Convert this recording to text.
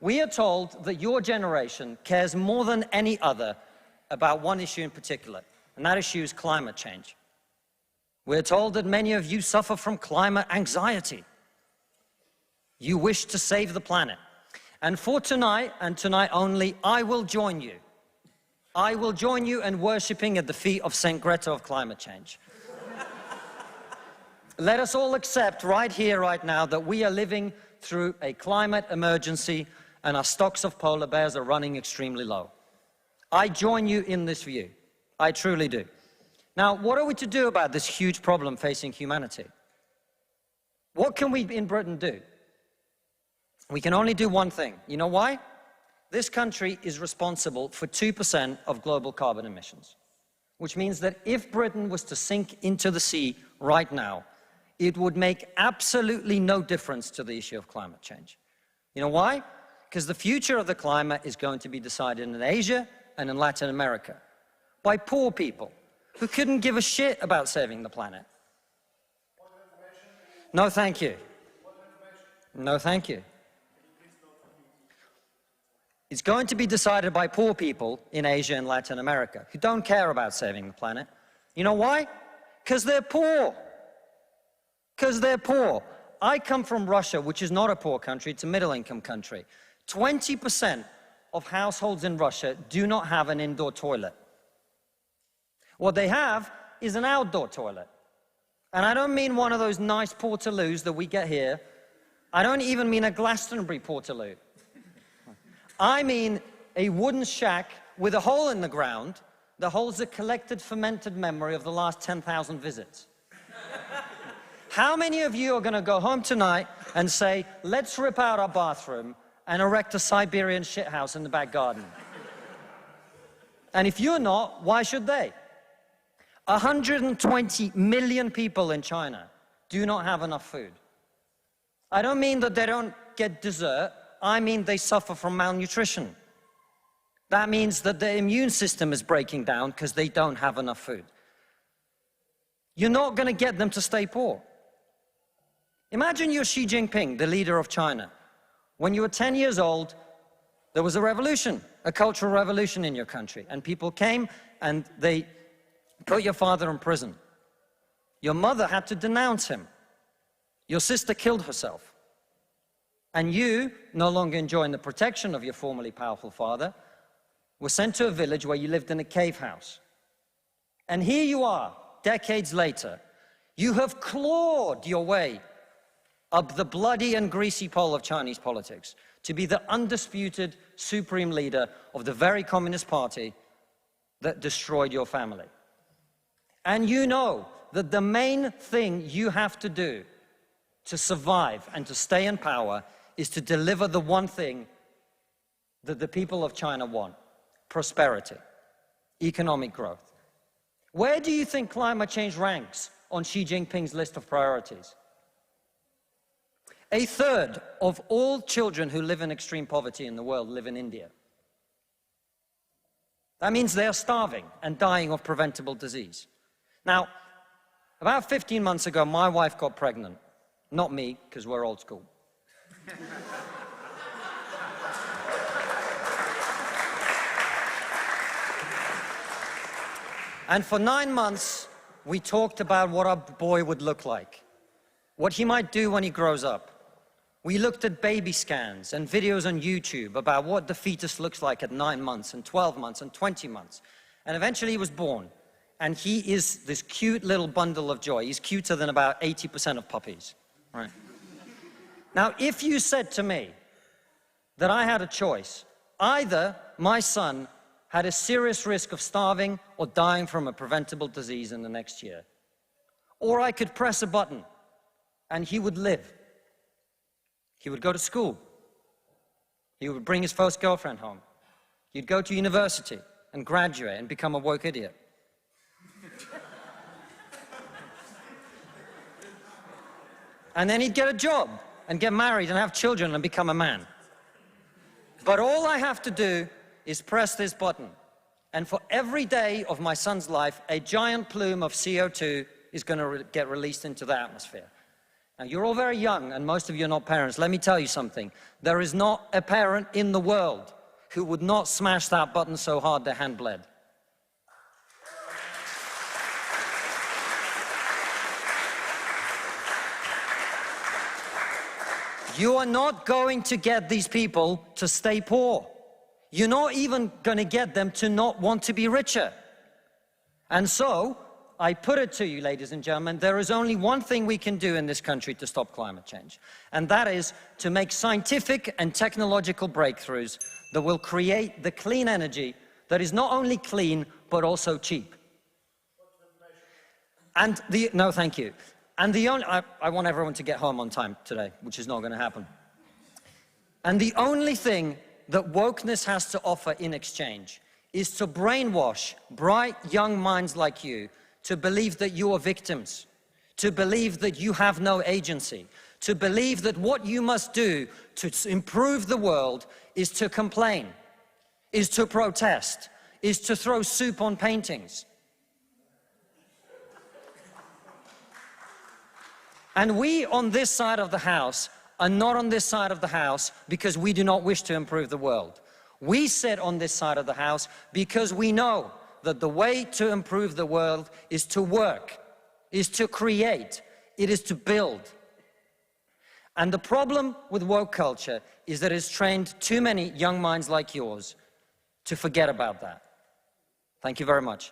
we are told that your generation cares more than any other about one issue in particular, and that issue is climate change. We're told that many of you suffer from climate anxiety. You wish to save the planet. And for tonight, and tonight only, I will join you. I will join you in worshipping at the feet of Saint Greta of climate change. Let us all accept right here, right now, that we are living through a climate emergency and our stocks of polar bears are running extremely low. I join you in this view. I truly do. Now, what are we to do about this huge problem facing humanity? What can we in Britain do? We can only do one thing. You know why? This country is responsible for 2% of global carbon emissions, which means that if Britain was to sink into the sea right now, it would make absolutely no difference to the issue of climate change. You know why? Because the future of the climate is going to be decided in Asia and in Latin America by poor people who couldn't give a shit about saving the planet. No, thank you. No, thank you. It's going to be decided by poor people in Asia and Latin America who don't care about saving the planet. You know why? Because they're poor. Because they're poor. I come from Russia, which is not a poor country, it's a middle-income country. 20% of households in Russia do not have an indoor toilet. What they have is an outdoor toilet. And I don't mean one of those nice portaloos that we get here. I don't even mean a Glastonbury portaloo. I mean a wooden shack with a hole in the ground that holds a collected fermented memory of the last 10,000 visits. How many of you are going to go home tonight and say, let's rip out our bathroom and erect a Siberian shithouse in the back garden? And if you're not, why should they? 120 million people in China do not have enough food. I don't mean that they don't get dessert. I mean they suffer from malnutrition. That means that their immune system is breaking down because they don't have enough food. You're not going to get them to stay poor. Imagine you're Xi Jinping, the leader of China. When you were 10 years old, there was a revolution, a cultural revolution in your country, and people came and they put your father in prison. Your mother had to denounce him. Your sister killed herself. And you, no longer enjoying the protection of your formerly powerful father, were sent to a village where you lived in a cave house. And here you are, decades later. You have clawed your way up the bloody and greasy pole of Chinese politics to be the undisputed supreme leader of the very Communist Party that destroyed your family. And you know that the main thing you have to do to survive and to stay in power is to deliver the one thing that the people of China want: prosperity, economic growth. Where do you think climate change ranks on Xi Jinping's list of priorities? A third of all children who live in extreme poverty in the world live in India. That means they are starving and dying of preventable disease. Now, about 15 months ago, my wife got pregnant. Not me, because we're old school. And for 9 months, we talked about what our boy would look like, what he might do when he grows up. We looked at baby scans and videos on YouTube about what the fetus looks like at 9 months and 12 months and 20 months. And eventually he was born. And he is this cute little bundle of joy. He's cuter than about 80% of puppies. Right. Now, if you said to me that I had a choice, either my son had a serious risk of starving or dying from a preventable disease in the next year, or I could press a button and he would live. He would go to school. He would bring his first girlfriend home. He'd go to university and graduate and become a woke idiot. And then he'd get a job and get married and have children and become a man. But all I have to do is press this button. And for every day of my son's life, a giant plume of CO2 is going to get released into the atmosphere. Now, you're all very young, and most of you are not parents. Let me tell you something. There is not a parent in the world who would not smash that button so hard their hand bled. You are not going to get these people to stay poor. You're not even going to get them to not want to be richer. And so, I put it to you, ladies and gentlemen, there is only one thing we can do in this country to stop climate change. And that is to make scientific and technological breakthroughs that will create the clean energy that is not only clean, but also cheap. And no, thank you. And I want everyone to get home on time today, which is not going to happen. And the only thing that wokeness has to offer in exchange is to brainwash bright young minds like you to believe that you are victims, to believe that you have no agency, to believe that what you must do to improve the world is to complain, is to protest, is to throw soup on paintings. And we on this side of the house are not on this side of the house because we do not wish to improve the world. We sit on this side of the house because we know that the way to improve the world is to work, is to create, it is to build. And the problem with woke culture is that it's trained too many young minds like yours to forget about that. Thank you very much.